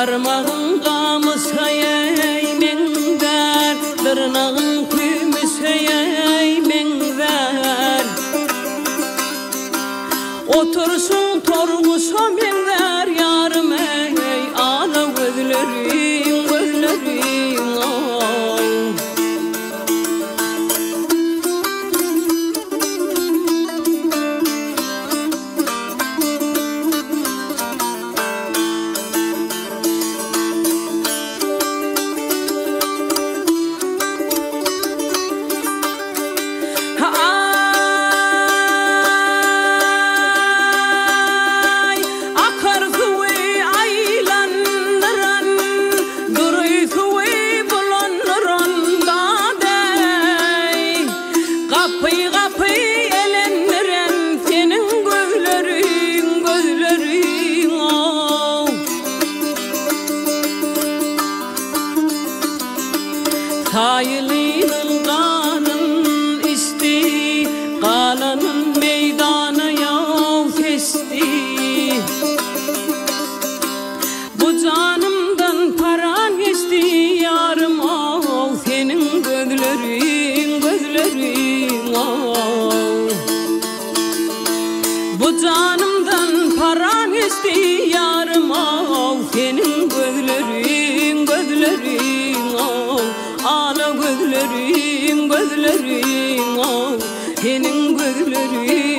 Barmağın qamışayay menver, dırnağın kümüşayay menver. Otursun torğuşa menver yarım ey, ana gözlerin gözlerin ay. Tayilinin kanın isti, kalanın meydanı yav kesti. Bu canımdan paran isti yarım al, senin gözlerin gözlerin al. Bu canımdan paran isti yarım al, senin gözlerin gözlerin al. Ana gözlerin gözlerin al, senin gözlerin.